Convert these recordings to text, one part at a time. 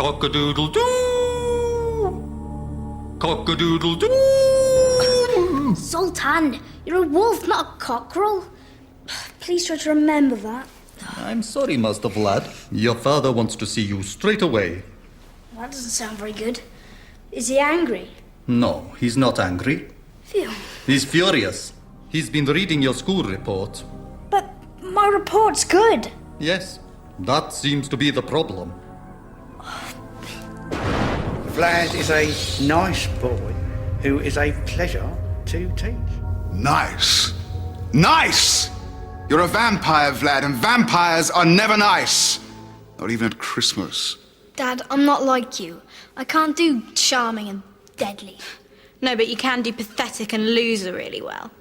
Cock-a-doodle-doo! Cock-a-doodle-doo! Sultan, you're a wolf, not a cockerel. Please try to remember that. I'm sorry, Master Vlad. Your father wants to see you straight away. That doesn't sound very good. Is he angry? No, he's not angry. Phew. He's furious. He's been reading your school report. But my report's good. Yes, that seems to be the problem. Vlad is a nice boy who is a pleasure to teach. Nice. Nice! You're a vampire, Vlad, and vampires are never nice. Not even at Christmas. Dad, I'm not like you. I can't do charming and deadly. No, but you can do pathetic and loser really well.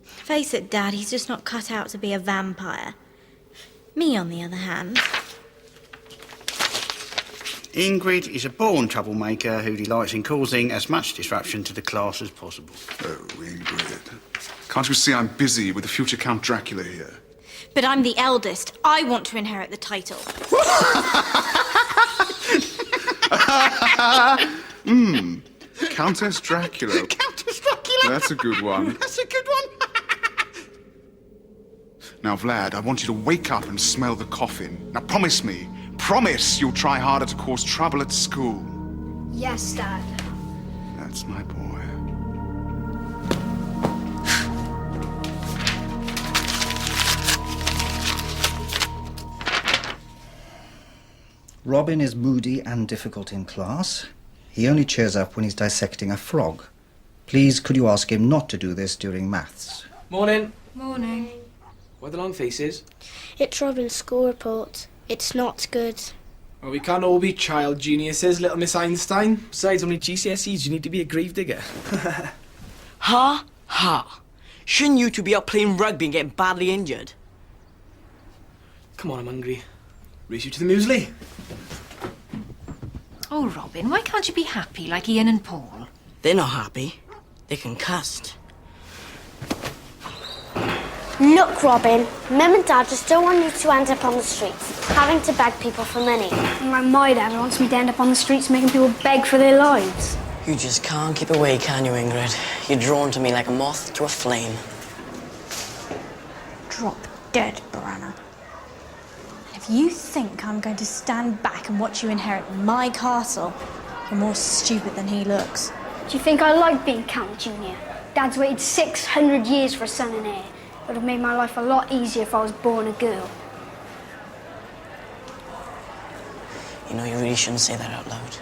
Face it, Dad, he's just not cut out to be a vampire. Me, on the other hand... Ingrid is a born troublemaker who delights in causing as much disruption to the class as possible. Oh, Ingrid. Can't you see I'm busy with the future Count Dracula here? But I'm the eldest. I want to inherit the title. Countess Dracula. Countess Dracula! That's a good one. That's a good one. Now, Vlad, I want you to wake up and smell the coffin. Now, promise me. Promise you'll try harder to cause trouble at school. Yes, Dad. That's my boy. Robin is moody and difficult in class. He only cheers up when he's dissecting a frog. Please, could you ask him not to do this during maths? Morning. Morning. What are the long faces? It's Robin's school report. It's not good. Well, we can't all be child geniuses, little Miss Einstein. Besides, only GCSEs, you need to be a gravedigger. Ha! Ha! Shouldn't you two be out playing rugby and getting badly injured? Come on, I'm hungry. Race you to the muesli. Oh, Robin, why can't you be happy like Ian and Paul? They're not happy. They're concussed. Look, Robin, Mum and Dad just don't want you to end up on the streets, having to beg people for money. Like my dad wants me to end up on the streets making people beg for their lives. You just can't keep away, can you, Ingrid? You're drawn to me like a moth to a flame. Drop dead, Branna. If you think I'm going to stand back and watch you inherit my castle, you're more stupid than he looks. Do you think I like being Count Junior? Dad's waited 600 years for a son and heir. It would have made my life a lot easier if I was born a girl. You know, you really shouldn't say that out loud.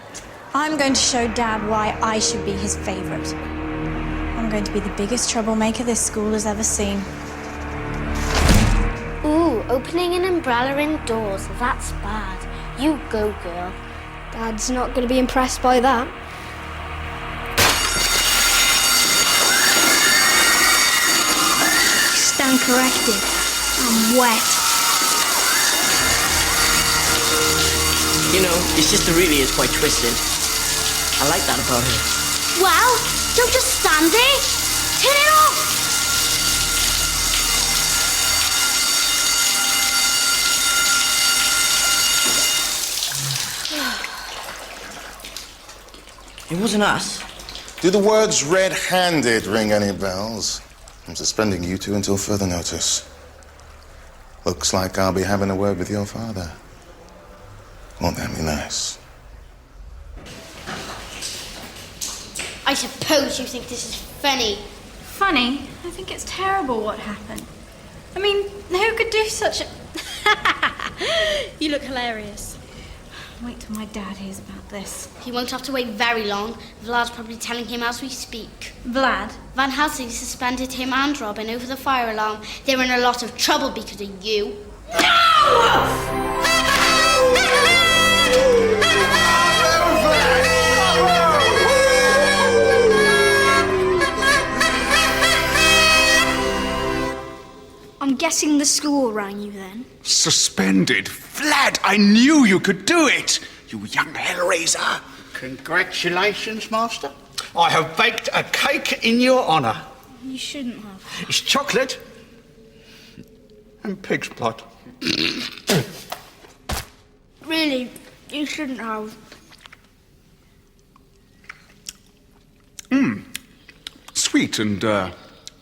I'm going to show Dad why I should be his favourite. I'm going to be the biggest troublemaker this school has ever seen. Ooh, opening an umbrella indoors. That's bad. You go, girl. Dad's not going to be impressed by that. Stand corrected. I'm wet. You know, your sister really is quite twisted. I like that about her. Well, don't just stand there. Turn it off. It wasn't us. Do the words red-handed ring any bells? I'm suspending you two until further notice. Looks like I'll be having a word with your father. Won't that be nice? I suppose you think this is funny. Funny? I think it's terrible what happened. I mean, who could do such a... You look hilarious. Wait till my dad hears about this. He won't have to wait very long. Vlad's probably telling him as we speak. Vlad? Van Helsing suspended him and Robin over the fire alarm. They were in a lot of trouble because of you. I'm guessing the school rang you then. Suspended? Vlad, I knew you could do it! You young hellraiser! Congratulations, Master. I have baked a cake in your honour. You shouldn't have. It's chocolate and pig's blood. Really, you shouldn't have. sweet and,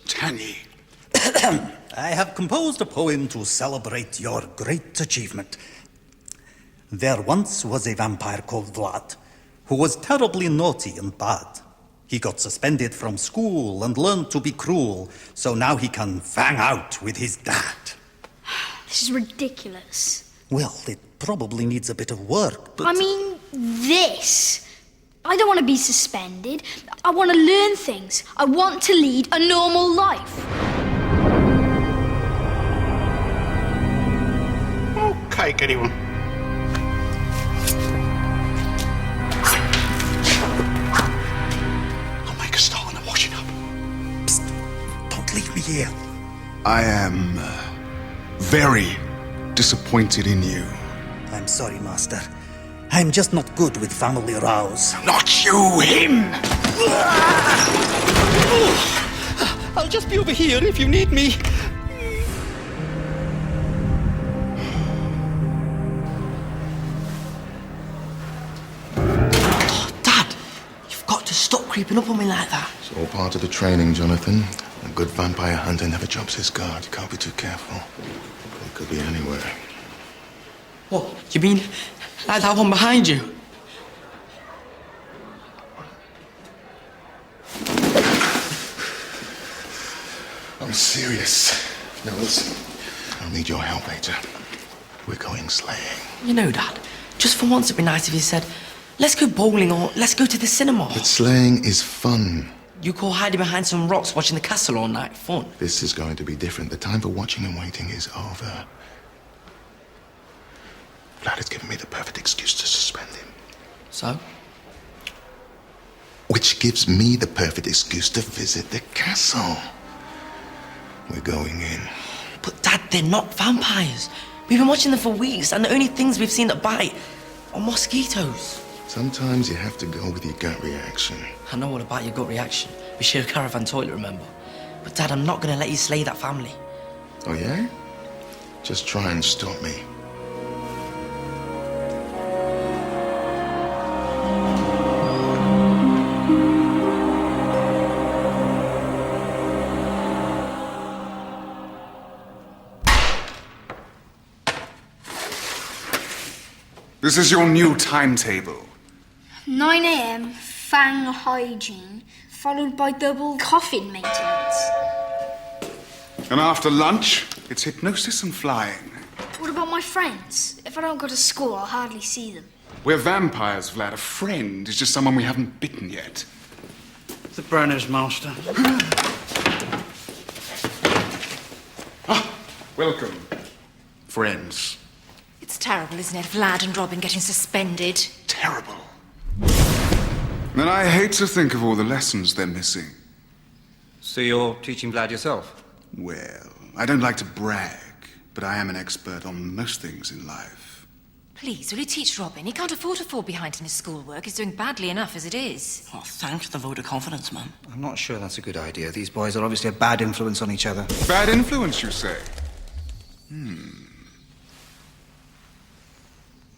tangy. I have composed a poem to celebrate your great achievement. There once was a vampire called Vlad, who was terribly naughty and bad. He got suspended from school and learned to be cruel, so now he can fang out with his dad. This is ridiculous. Well, it probably needs a bit of work, but... I mean, this. I don't want to be suspended. I want to learn things. I want to lead a normal life. Okay, anyone. I'll make a start on the washing up. Psst, don't leave me here. I am very disappointed in you. I'm sorry, Master. I'm just not good with family rows. Not you, him! I'll just be over here if you need me. Oh, Dad, you've got to stop creeping up on me like that. It's all part of the training, Jonathan. A good vampire hunter never jumps his guard. You can't be too careful. It could be anywhere. What? You mean like that one behind you? I'm serious. Now listen, I'll need your help later. We're going sleighing. You know, Dad, just for once it'd be nice if you said, let's go bowling or let's go to the cinema. But sleighing is fun. You call hiding behind some rocks watching the castle all night fun? This is going to be different. The time for watching and waiting is over. Vlad has given me the perfect excuse to suspend him. So? Which gives me the perfect excuse to visit the castle. We're going in. But Dad, they're not vampires. We've been watching them for weeks, and the only things we've seen that bite are mosquitoes. Sometimes you have to go with your gut reaction. I know all about your gut reaction. We share a caravan toilet, remember? But Dad, I'm not gonna let you slay that family. Oh, yeah? Just try and stop me. This is your new timetable. 9 a.m, fang hygiene, followed by double coffin maintenance. And after lunch, it's hypnosis and flying. What about my friends? If I don't go to school, I'll hardly see them. We're vampires, Vlad. A friend is just someone we haven't bitten yet. The Brenner's master. Welcome, friends. It's terrible, isn't it? Vlad and Robin getting suspended. Terrible. Then I hate to think of all the lessons they're missing. So you're teaching Vlad yourself? Well, I don't like to brag, but I am an expert on most things in life. Please, will you teach Robin? He can't afford to fall behind in his schoolwork. He's doing badly enough as it is. Oh, thanks the vote of confidence, Mum. I'm not sure that's a good idea. These boys are obviously a bad influence on each other. Bad influence, you say?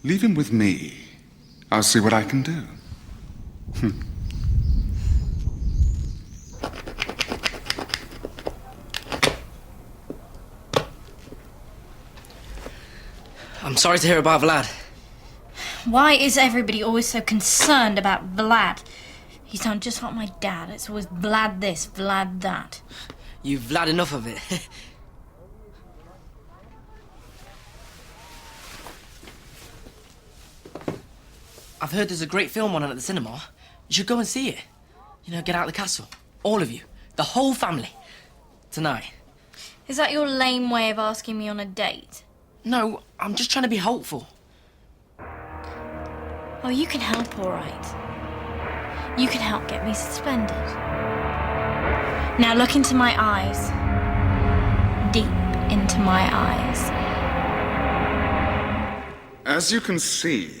Leave him with me. I'll see what I can do. I'm sorry to hear about Vlad. Why is everybody always so concerned about Vlad? You sound just like my dad. It's always Vlad this, Vlad that. You've Vlad enough of it. I've heard there's a great film on at the cinema. You should go and see it. You know, get out of the castle. All of you. The whole family. Tonight. Is that your lame way of asking me on a date? No, I'm just trying to be hopeful. Oh, you can help, all right. You can help get me suspended. Now look into my eyes. Deep into my eyes. As you can see,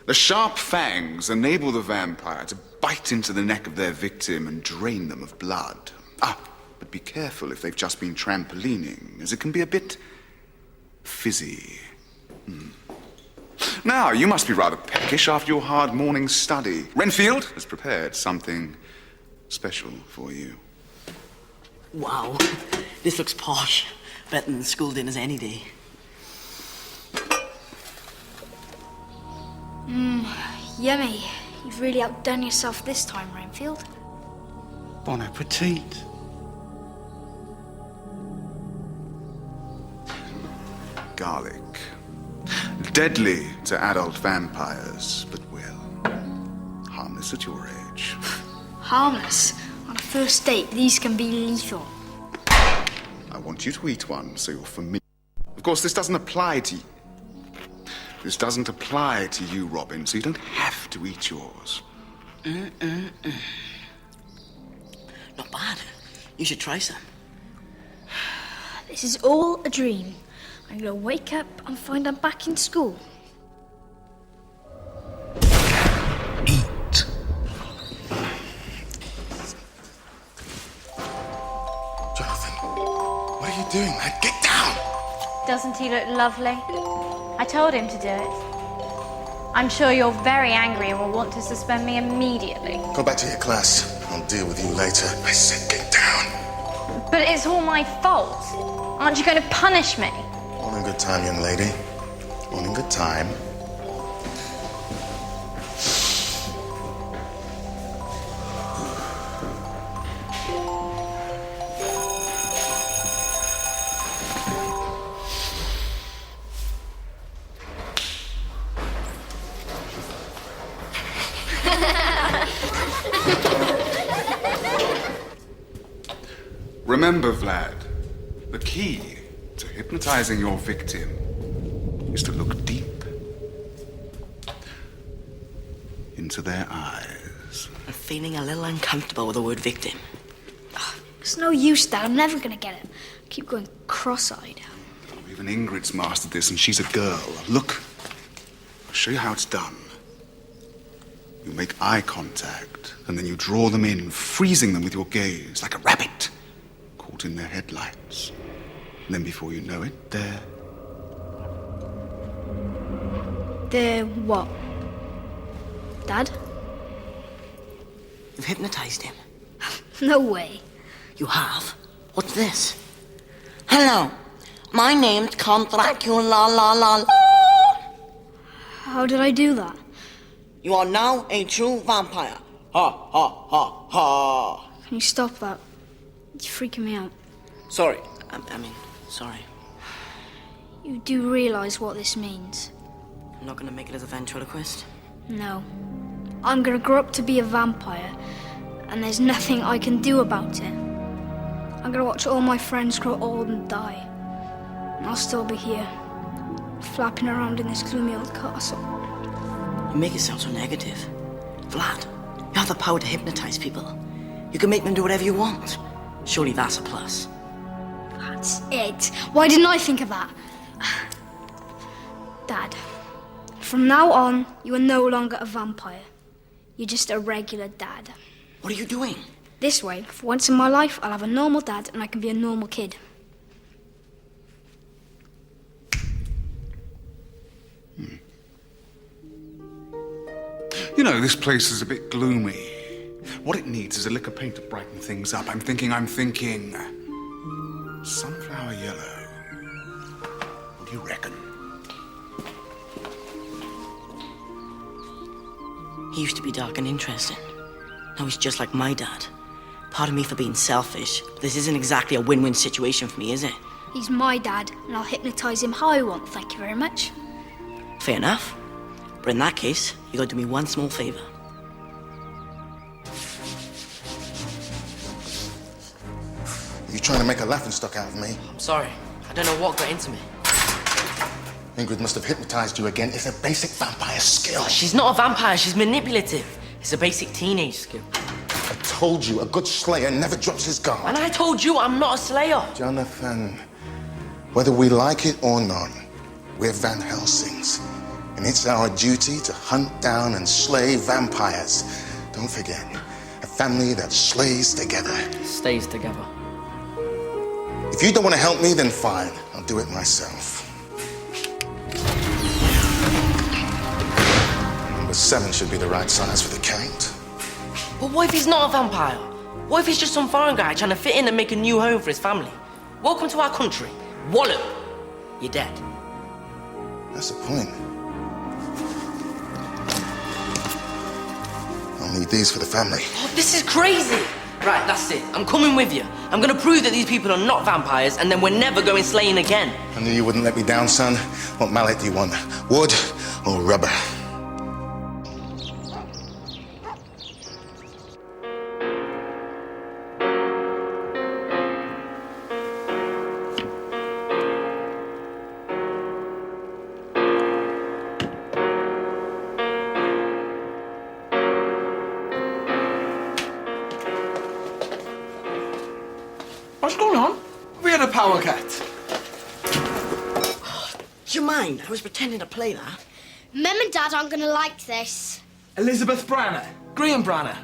the sharp fangs enable the vampire to bite into the neck of their victim and drain them of blood. But be careful if they've just been trampolining, as it can be a bit fizzy. Now, you must be rather peckish after your hard morning study. Renfield has prepared something special for you. Wow, this looks posh. Better than school dinners any day. Yummy. You've really outdone yourself this time, Rainfield. Bon appetit. Garlic. Deadly to adult vampires, but well, harmless at your age. Harmless. On a first date, these can be lethal. I want you to eat one so you're familiar. Of course, this doesn't apply to you. This doesn't apply to you, Robin, so you don't have to eat yours. Not bad. You should try some. This is all a dream. I'm gonna wake up and find I'm back in school. Jonathan, what are you doing, man? Get down! Doesn't he look lovely? I told him to do it. I'm sure you're very angry and will want to suspend me immediately. Go back to your class. I'll deal with you later. I said get down. But it's all my fault. Aren't you going to punish me? All in good time, young lady. All in good time. Remember, Vlad, the key to hypnotizing your victim is to look deep into their eyes. I'm feeling a little uncomfortable with the word victim. It's no use, Dad. I'm never gonna get it. I keep going cross-eyed. Even Ingrid's mastered this, and she's a girl. Look, I'll show you how it's done. You make eye contact, and then you draw them in, freezing them with your gaze, like a rabbit caught in their headlights. And then before you know it, they're... They're what? Dad? You've hypnotized him. No way. You have? What's this? Hello, my name's Count Dracula, la la la. How did I do that? You are now a true vampire. Ha ha ha ha. Can you stop that? It's freaking me out. Sorry, I mean, sorry. You do realize what this means? I'm not gonna make it as a ventriloquist. No. I'm gonna grow up to be a vampire, and there's nothing I can do about it. I'm gonna watch all my friends grow old and die. And I'll still be here, flapping around in this gloomy old castle. You make it sound so negative. Vlad, you have the power to hypnotize people. You can make them do whatever you want. Surely that's a plus. That's it. Why didn't I think of that? Dad, from now on, you are no longer a vampire. You're just a regular dad. What are you doing? This way, for once in my life, I'll have a normal dad and I can be a normal kid. You know, this place is a bit gloomy. What it needs is a lick of paint to brighten things up. I'm thinking sunflower yellow. What do you reckon? He used to be dark and interesting. Now he's just like my dad. Pardon me for being selfish, but this isn't exactly a win-win situation for me, is it? He's my dad, and I'll hypnotize him how I want, thank you very much. Fair enough. But in that case, you gotta do me one small favor. Are you trying to make a laughingstock out of me? I'm sorry. I don't know what got into me. Ingrid must have hypnotized you again. It's a basic vampire skill. She's not a vampire, she's manipulative. It's a basic teenage skill. I told you, a good slayer never drops his guard. And I told you I'm not a slayer. Jonathan, whether we like it or not, we're Van Helsings. And it's our duty to hunt down and slay vampires. Don't forget, a family that slays together. Stays together. If you don't want to help me, then fine. I'll do it myself. Number 7 should be the right size for the count. But what if he's not a vampire? What if he's just some foreign guy trying to fit in and make a new home for his family? Welcome to our country. Wallop! You're dead. That's the point. I'll need these for the family. Oh, this is crazy! Right, that's it. I'm coming with you. I'm gonna prove that these people are not vampires, and then we're never going sleighing again. I knew you wouldn't let me down, son. What mallet do you want? Wood or rubber? What's going on? We had a power cut. Do you mind? I was pretending to play that. Mum and Dad aren't gonna like this. Elizabeth Branner. Graham Branner.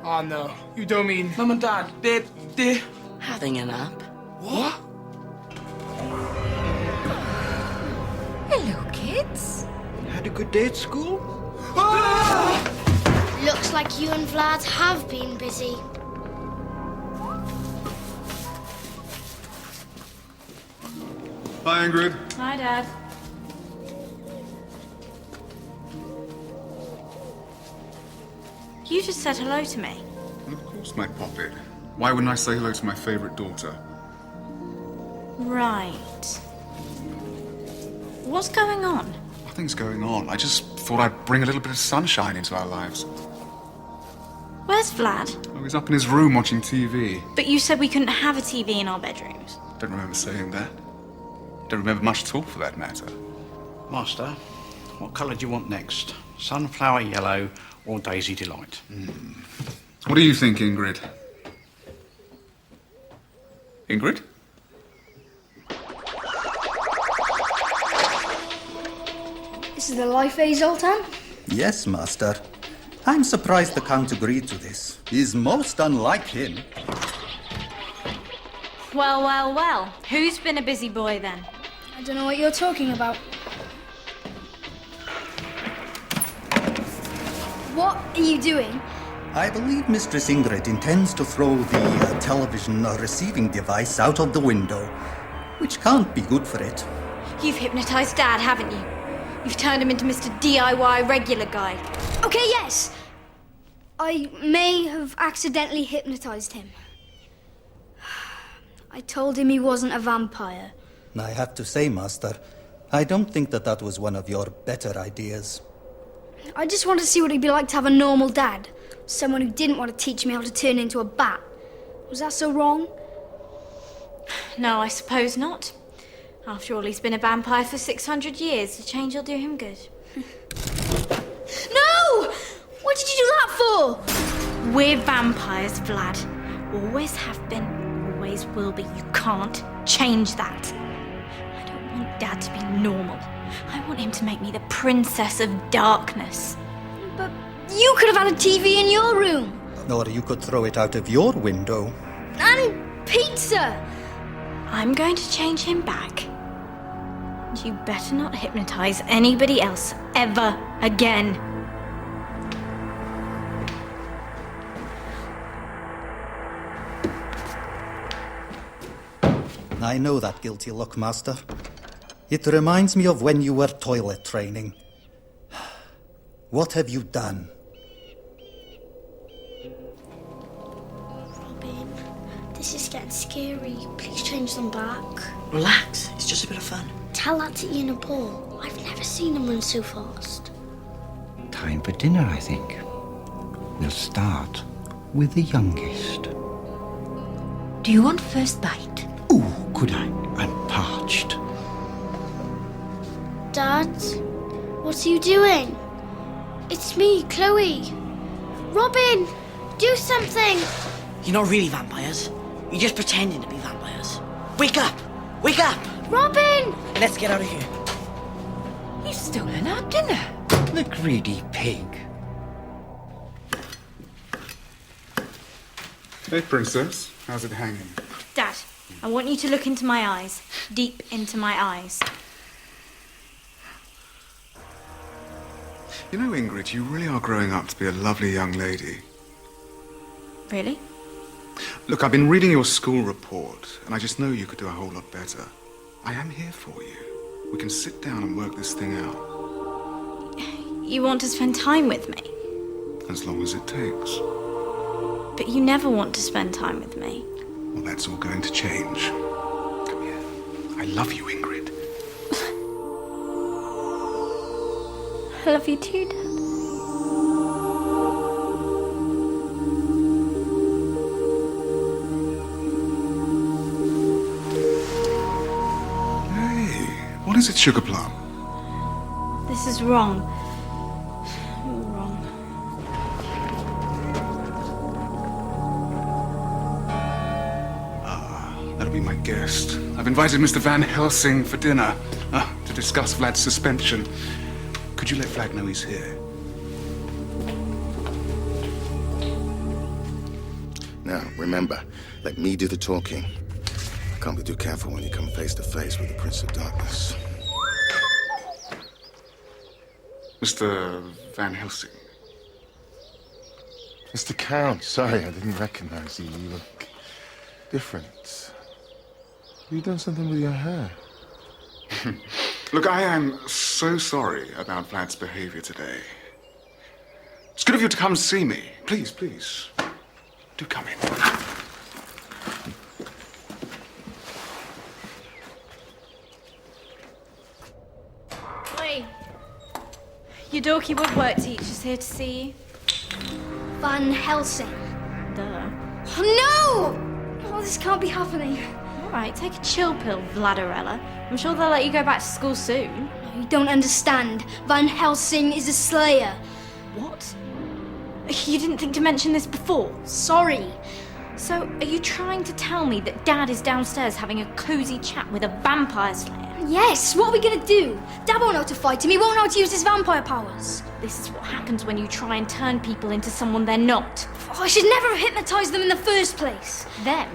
Oh, no. You don't mean... Mum and Dad, they're... Having a nap. What? Hello, kids. Had a good day at school? Looks like you and Vlad have been busy. Hi, Ingrid. Hi, Dad. You just said hello to me. Well, of course, my poppet. Why wouldn't I say hello to my favourite daughter? Right. What's going on? Nothing's going on. I just thought I'd bring a little bit of sunshine into our lives. Where's Vlad? Oh, he's up in his room watching TV. But you said we couldn't have a TV in our bedrooms. Don't remember saying that. Don't remember much at all, for that matter. Master, what colour do you want next? Sunflower yellow or daisy delight? What do you think, Ingrid? Ingrid? This is the life aid, Zoltan? Yes, Master. I'm surprised the Count agreed to this. He's most unlike him. Well, well, well. Who's been a busy boy then? I don't know what you're talking about. What are you doing? I believe Mistress Ingrid intends to throw the television receiving device out of the window, which can't be good for it. You've hypnotized Dad, haven't you? You've turned him into Mr. DIY regular guy. Okay, yes. I may have accidentally hypnotized him. I told him he wasn't a vampire. I have to say, Master, I don't think that was one of your better ideas. I just wanted to see what it'd be like to have a normal dad. Someone who didn't want to teach me how to turn into a bat. Was that so wrong? No, I suppose not. After all, he's been a vampire for 600 years. The change will do him good. No! What did you do that for? We're vampires, Vlad. Always have been, always will be. You can't change that. I don't want Dad to be normal. I want him to make me the princess of darkness. But you could have had a TV in your room. Or you could throw it out of your window. And pizza. I'm going to change him back. And you better not hypnotize anybody else ever again. I know that guilty look, Master. It reminds me of when you were toilet training. What have you done? Robin, this is getting scary. Please change them back. Relax, it's just a bit of fun. Tell that to Ian and Paul. I've never seen him run so fast. Time for dinner, I think. We'll start with the youngest. Do you want first bite? Ooh, could I? I'm parched. Dad, what are you doing? It's me, Chloe. Robin, do something. You're not really vampires. You're just pretending to be vampires. Wake up! Wake up! Robin! Let's get out of here. You've stolen our dinner. The greedy pig. Hey, Princess. How's it hanging? Dad, I want you to look into my eyes. Deep into my eyes. You know, Ingrid, you really are growing up to be a lovely young lady. Really? Look, I've been reading your school report, and I just know you could do a whole lot better. I am here for you. We can sit down and work this thing out. You want to spend time with me? As long as it takes. But you never want to spend time with me. Well, that's all going to change. Come here. I love you, Ingrid. I love you too, Dad. What is it, Sugar Plum? This is wrong. Wrong. That'll be my guest. I've invited Mr. Van Helsing for dinner to discuss Vlad's suspension. Could you let Vlad know he's here? Now, remember, let me do the talking. Can't be too careful when you come face to face with the Prince of Darkness. Mr. Van Helsing. Mr. Count, sorry, I didn't recognize you. You look different. You've done something with your hair. Look, I am so sorry about Vlad's behavior today. It's good of you to come see me. Please, please. Do come in. Wait. Your dorky woodwork teacher's here to see you. Van Helsing. Duh. Oh, no! Oh, this can't be happening. All right, take a chill pill, Vladarella. I'm sure they'll let you go back to school soon. No, you don't understand. Van Helsing is a slayer. What? You didn't think to mention this before? Sorry. So, are you trying to tell me that Dad is downstairs having a cozy chat with a vampire slayer? Yes, what are we gonna do? Dad won't know how to fight him, he won't know how to use his vampire powers. This is what happens when you try and turn people into someone they're not. Oh, I should never have hypnotized them in the first place. Them?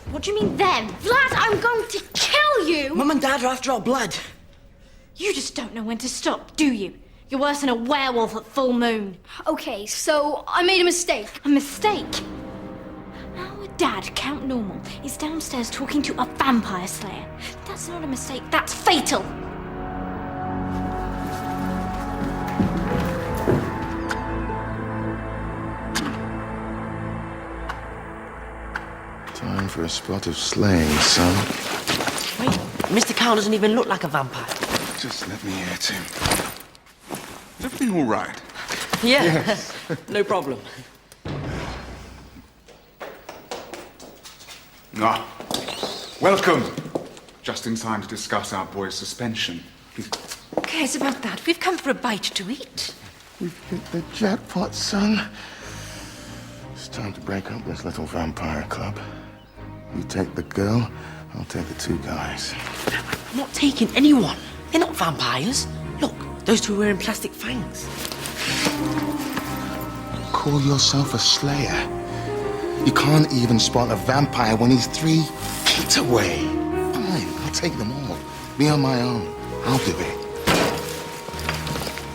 What do you mean, them? Vlad, I'm going to kill you! Mum and Dad are after our blood. You just don't know when to stop, do you? You're worse than a werewolf at full moon. Okay, so I made a mistake. A mistake? Our dad, Count Normal, is downstairs talking to a vampire slayer. That's not a mistake, that's fatal. Time for a spot of slaying, son. Wait, Mr. Count doesn't even look like a vampire. Just let me hit him. Is everything all right? Yeah, Yes. no problem. Ah, welcome. Just in time to discuss our boy's suspension. Please. Who cares about that? We've come for a bite to eat. We've hit the jackpot, son. It's time to break up this little vampire club. You take the girl, I'll take the two guys. I'm not taking anyone. They're not vampires. Look, those two are wearing plastic fangs. Call yourself a slayer. You can't even spot a vampire when he's 3 feet away. Fine, I'll take them all. Me on my own. I'll do it.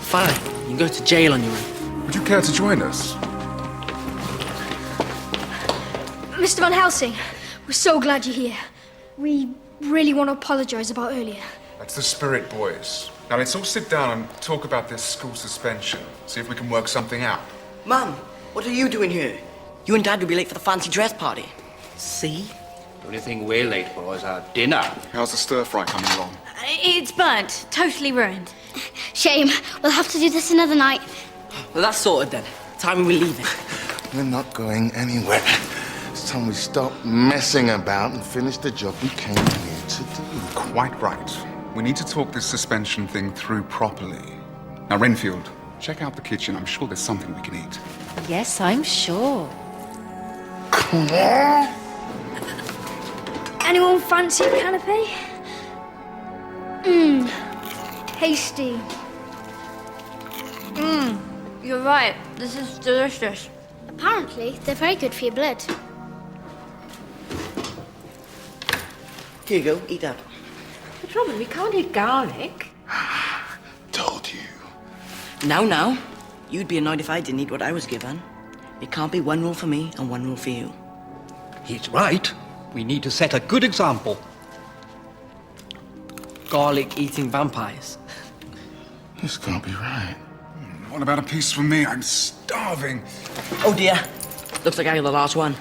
Fine, you can go to jail on your own. Would you care to join us? Mr. Van Helsing, we're so glad you're here. We really want to apologize about earlier. That's the spirit, boys. Now let's all sit down and talk about this school suspension. See if we can work something out. Mum, what are you doing here? You and Dad will be late for the fancy dress party. See? The only thing we're late for is our dinner. How's the stir-fry coming along? It's burnt, totally ruined. Shame. We'll have to do this another night. Well, that's sorted then. Time we leave it. We're not going anywhere. It's time we stop messing about and finish the job we came here to do. Quite right. We need to talk this suspension thing through properly. Now, Renfield, check out the kitchen. I'm sure there's something we can eat. Yes, I'm sure. Come on! Anyone fancy a canapé? Tasty. You're right, this is delicious. Apparently, they're very good for your blood. Here you go, eat that. But Robin, we can't eat garlic. Told you. Now. You'd be annoyed if I didn't eat what I was given. It can't be one rule for me and one rule for you. He's right. We need to set a good example. Garlic-eating vampires. This can't be right. What about a piece for me? I'm starving. Oh dear. Looks like I got the last one.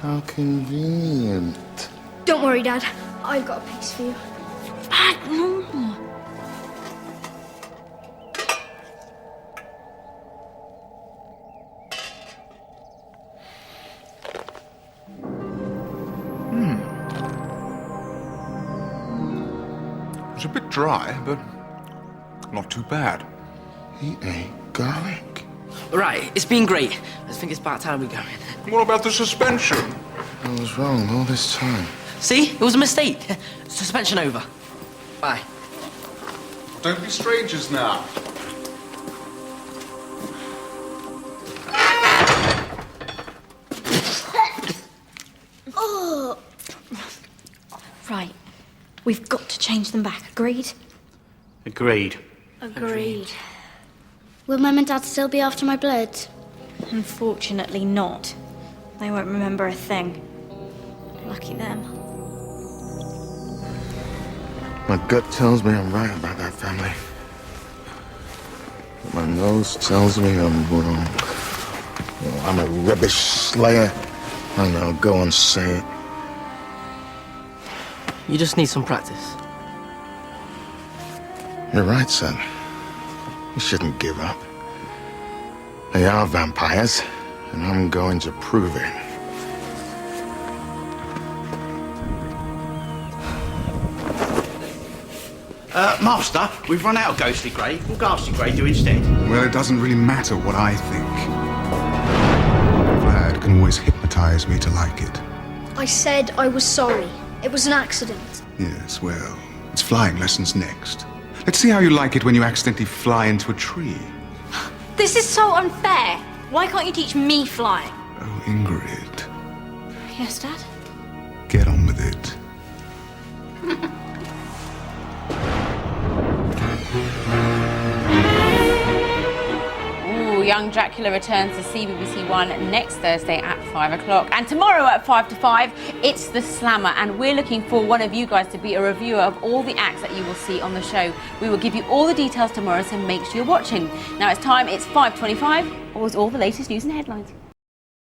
How convenient. Don't worry, Dad. I've got a piece for you. Dad, no. It's a bit dry, but not too bad. He ate garlic. Right, it's been great. I think it's about time we go in. What about the suspension? I was wrong all this time. See? It was a mistake. Suspension over. Bye. Don't be strangers now. Oh. Right. We've got to change them back. Agreed? Agreed. Agreed. Will Mum and Dad still be after my blood? Unfortunately not. They won't remember a thing. Lucky them. My gut tells me I'm right about that family. But my nose tells me I'm wrong. Oh, I'm a rubbish slayer, and I'll go and say it. You just need some practice. You're right, son. You shouldn't give up. They are vampires, and I'm going to prove it. Master, we've run out of Ghostly Grey. What Ghastly Grey do instead? Well, it doesn't really matter what I think. Vlad can always hypnotize me to like it. I said I was sorry. It was an accident. Yes, well, it's flying lessons next. Let's see how you like it when you accidentally fly into a tree. This is so unfair. Why can't you teach me flying? Oh, Ingrid, Yes, Dad? get on with it. Ooh, young Dracula returns to CBBC One next Thursday at 5 o'clock. And tomorrow at 5 to 5, it's The Slammer. And we're looking for one of you guys to be a reviewer of all the acts that you will see on the show. We will give you all the details tomorrow, so make sure you're watching. Now it's 5:25. Always all the latest news and headlines.